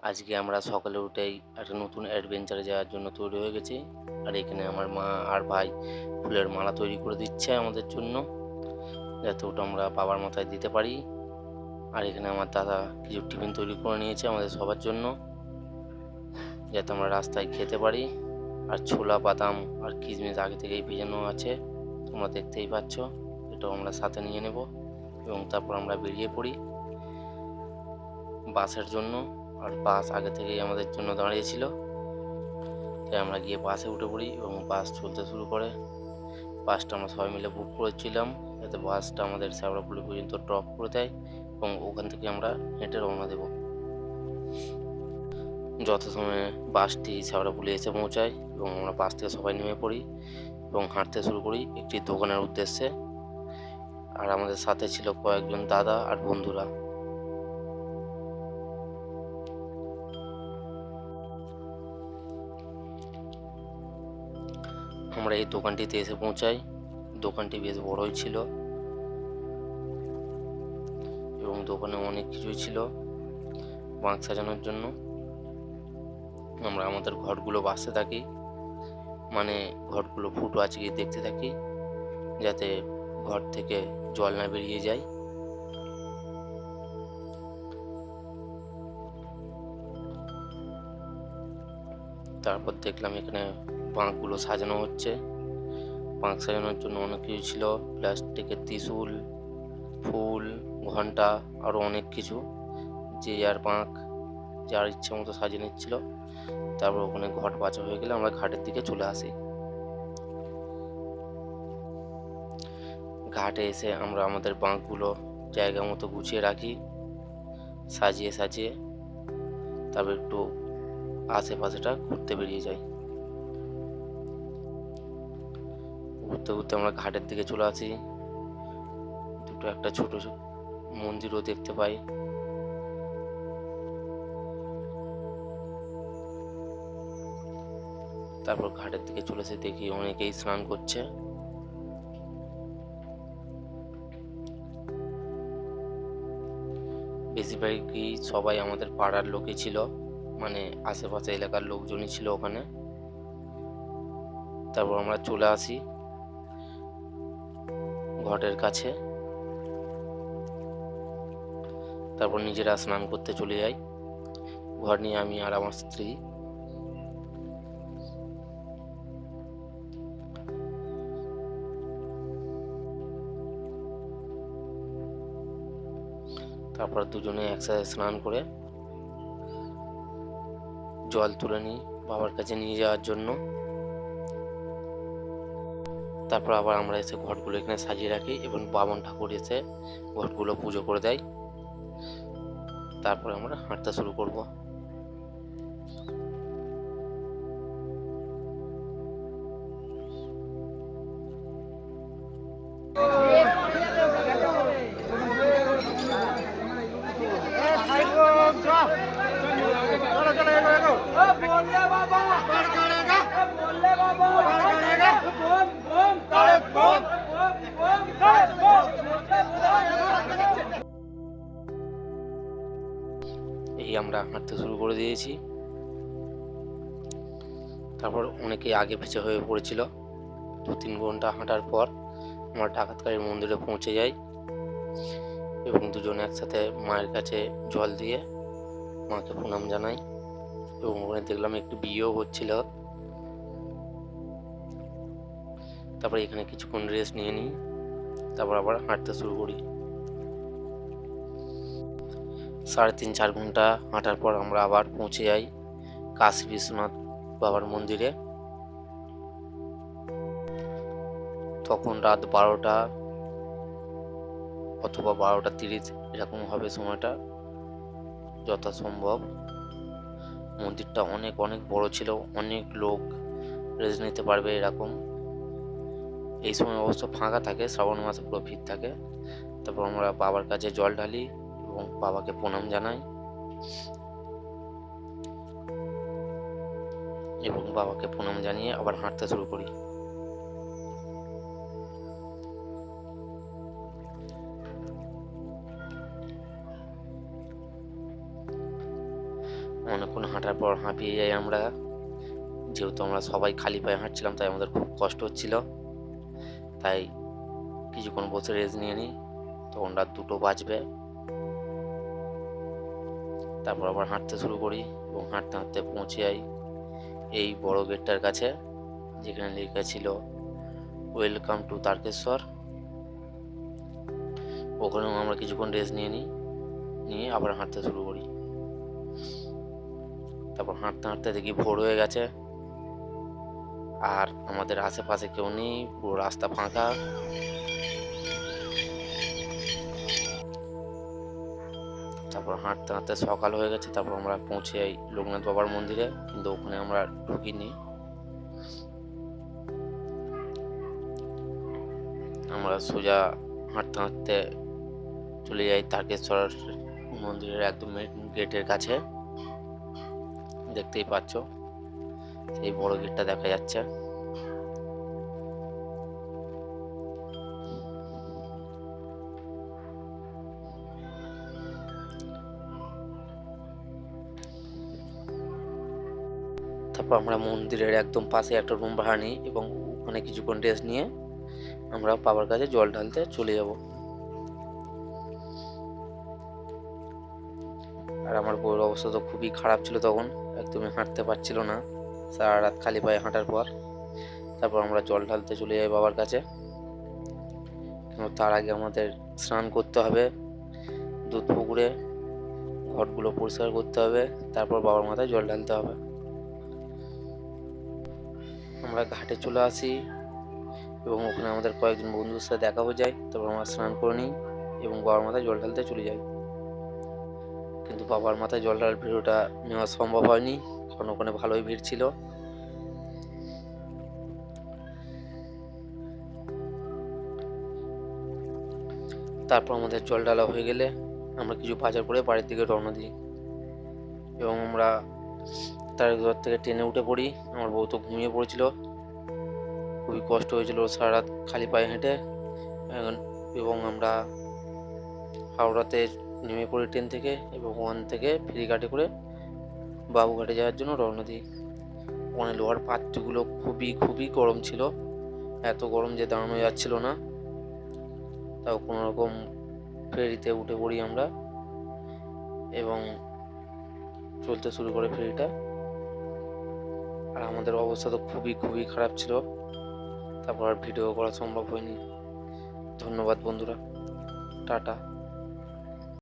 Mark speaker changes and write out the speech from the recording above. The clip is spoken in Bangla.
Speaker 1: আজকে আমরা সকালে উঠেই একটা নতুন অ্যাডভেঞ্চারে যাওয়ার জন্য তৈরি হয়ে গেছি। আর এখানে আমার মা আর ভাই ফুলের মালা তৈরি করে দিচ্ছে আমাদের জন্য, যাতে ওটা আমরা বাবার মাথায় দিতে পারি। আর এখানে আমার দাদা কিছু টিফিন তৈরি করে নিয়েছে আমাদের সবার জন্য, যাতে আমরা রাস্তায় খেতে পারি। আর ছোলা, বাদাম আর কিশমিশ আগে থেকেই ভেজানো আছে, তোমরা দেখতেই পাচ্ছ। এটাও আমরা সাথে নিয়ে নেব এবং তারপর আমরা বেরিয়ে পড়ি বাসের জন্য। আর বাস আগে থেকেই আমাদের জন্য দাঁড়িয়েছিল, তাই আমরা গিয়ে বাসে উঠে পড়ি এবং বাস চলতে শুরু করে। বাসটা আমরা সবাই মিলে বুক করেছিলাম, যাতে বাসটা আমাদের শ্যাওড়াফুলি পর্যন্ত ড্রপ করে দেয় এবং ওখান থেকে আমরা হেঁটে রওনা দেব। যথাসময়ে বাসটি শ্যাওড়াফুলি এসে পৌঁছায় এবং আমরা বাস থেকে সবাই নেমে পড়ি এবং হাঁটতে শুরু করি একটি দোকানের উদ্দেশ্যে। আর আমাদের সাথে ছিল কয়েকজন দাদা আর বন্ধুরা। আমরা এই দোকানটিতে এসে পৌঁছাই। দোকানটি বেশ বড়ই ছিল এবং দোকানে অনেক কিছুই ছিল বাঁক সাজানোর জন্য। আমরা আমাদের ঘটগুলো বাছতে থাকি, মানে ঘটগুলো ফুটো আছে কি দেখতে থাকি, যাতে ঘর থেকে জল না বেরিয়ে যায়। তারপর দেখলাম এখানে বাঁকগুলো সাজানো হচ্ছে। বাঁক সাজানোর জন্য অনেক কিছু ছিল, প্লাস্টিকের ত্রিশূল, ফুল, ঘন্টা, আরও অনেক কিছু। যে যার বাঁক যার ইচ্ছে মতো সাজিয়ে নিচ্ছিল। তারপর ওখানে ঘট বাছা হয়ে গেলে আমরা ঘাটের দিকে চলে আসি। ঘাটে এসে আমরা আমাদের বাঁকগুলো জায়গা মতো গুছিয়ে রাখি, সাজিয়ে সাজিয়ে। তারপর একটু আশেপাশেটা ঘুরতে বেরিয়ে যাই। ঘুরতে ঘুরতে আমরা ঘাটের দিকে চলে আসি। দুটো একটা ছোট মন্দিরও দেখতে পাই। তারপর ঘাটের দিকে চলে এসে দেখি অনেকেই স্নান করছে। বেশিরভাগই সবাই আমাদের পাড়ার লোকই ছিল, মানে আশেপাশে এলাকার লোকজনই ছিল ওখানে। তারপর আমরা চলে আসি ঘটের কাছে। তারপর নিজেরা স্নান করতে চলে যাই, ঘর নিয়ে আমি আর আমার স্ত্রী। তারপর দুজনে একসাথে স্নান করে জল তুলে নিই বাবার কাছে নিয়ে যাওয়ার জন্য। তারপর আবার আমরা এসে ঘটগুলো এখানে সাজিয়ে রাখি এবং বামন ঠাকুর এসে ঘটগুলো পুজো করে দেয়। তারপরে আমরা হাঁটতে শুরু করব। এই আমরা হাঁটতে শুরু করে দিয়েছি। তারপর অনেকেই আগে পিছে হয়ে পড়েছিল। 2-3 ঘন্টা হাঁটার পর আমরা ডাকাতকারীর মন্দিরে পৌঁছে যাই এবং দুজনে একসাথে মায়ের কাছে জল দিয়ে মাকে প্রণাম জানাই। এবং ওখানে দেখলাম একটু বিয়েও হচ্ছিল। তারপরে এখানে কিছুক্ষণ রেস্ট নিয়ে নিই, তারপর আবার হাঁটতে শুরু করি। 3.5-4 ঘন্টা হাঁটার পর আমরা আবার পৌঁছে যাই কাশী বিশ্বনাথ বাবার মন্দিরে। তখন রাত 12টা অথবা 12টা 30 এরকম হবে সময়টা যথাসম্ভব। মন্দিরটা অনেক অনেক বড় ছিল, অনেক লোক রেস্ট নিতে পারবে এরকম। এই সময় অবশ্য ফাঁকা থাকে, শ্রাবণ মাসে পুরো ভিড় থাকে। তারপর আমরা বাবার কাছে জল ঢালি এবং বাবাকে প্রণাম জানাই এবং বাবাকে প্রণাম জানিয়ে আবার হাঁটতে শুরু করি। অনেকক্ষণ হাঁটার পর হাঁপিয়ে যাই আমরা। যেহেতু আমরা সবাই খালি পায়ে হাঁটছিলাম তাই আমাদের খুব কষ্ট হচ্ছিল। তাই কিছুক্ষণ বসে রেস্ট নিয়ে নিই। তখন রাত 2টো বাজবে। তারপর আবার হাঁটতে শুরু করি এবং হাঁটতে হাঁটতে পৌঁছে যাই এই বড় গেটটার কাছে, যেখানে লেখা ছিল ওয়েলকাম টু তারকেশ্বর। ওখানেও আমরা কিছুক্ষণ রেস্ট নিয়ে নিই, নিয়ে আবার হাঁটতে শুরু করি। তারপর হাঁটতে হাঁটতে দেখি ভোর হয়ে গেছে, আর আমাদের আশেপাশে কেউ নেই, পুরো রাস্তা ফাঁকা। তারপর হাঁটতে হাঁটতে সকাল হয়ে গেছে। তারপর আমরা পৌঁছে যাই লোকনাথ বাবার মন্দিরে, কিন্তু ওখানে আমরা ঢুকিনি। আমরা সোজা হাঁটতে হাঁটতে চলে যাই তারকেশ্বর মন্দিরের একদম মেন গেটের কাছে। দেখতেই পাচ্ছ সেই বড় গেটটা দেখা যাচ্ছে। তারপর আমরা মন্দিরের একদম পাশে একটা রুম ভাড়া নিই এবং ওখানে কিছুক্ষণ রেস্ট নিয়ে আমরা বাবার কাছে জল ঢালতে চলে যাব। আর আমার বউয়ের অবস্থা তো খুবই খারাপ ছিল তখন, একদমই হাঁটতে পারছিল না সারা রাত খালি পায়ে হাঁটার পর। তারপর আমরা জল ঢালতে চলে যাই বাবার কাছে। কিন্তু তার আগে আমাদের স্নান করতে হবে দুধ পুকুরে, ঘটগুলো পরিষ্কার করতে হবে, তারপর বাবার মাথায় জল ঢালতে হবে। আমরা ঘাটে চলে আসি এবং ওখানে আমাদের কয়েকজন বন্ধুদের সাথে দেখা হয়ে যায়। তারপর আমরা স্নান করে নিই এবং বাবার মাথায় জল ঢালতে চলে যাই। কিন্তু বাবার মাথায় জল ঢালার ভিডিওটা নেওয়া সম্ভব হয়নি, কারণ ওখানে ভালোই ভিড় ছিল। তারপর আমাদের জল ঢালা হয়ে গেলে আমরা কিছু বাজার করে বাড়ির দিকে রওনা দিই এবং আমরা তার ঘর থেকে ট্রেনে উঠে পড়ি। আমার বউ তো ঘুমিয়ে পড়েছিল, খুবই কষ্ট হয়েছিল সারা রাত খালি পায়ে হেঁটে। এবং আমরা হাওড়াতে নেমে পড়ি ট্রেন থেকে এবং ওখান থেকে ফেরিঘাটে করে বাবুঘাটে যাওয়ার জন্য রওনা দিই। ওখানে লোহার পাত্রগুলো খুবই খুবই গরম ছিল, এত গরম যে দাঁড়ানো যাচ্ছিল না। তাও কোনো রকম ফেরিতে উঠে পড়ি আমরা এবং চলতে শুরু করে ফেরিটা। আর আমাদের অবস্থা তো খুবই খুবই খারাপ ছিল। তারপর আর ভিডিও করা সম্ভব হয়নি। ধন্যবাদ বন্ধুরা, টাটা।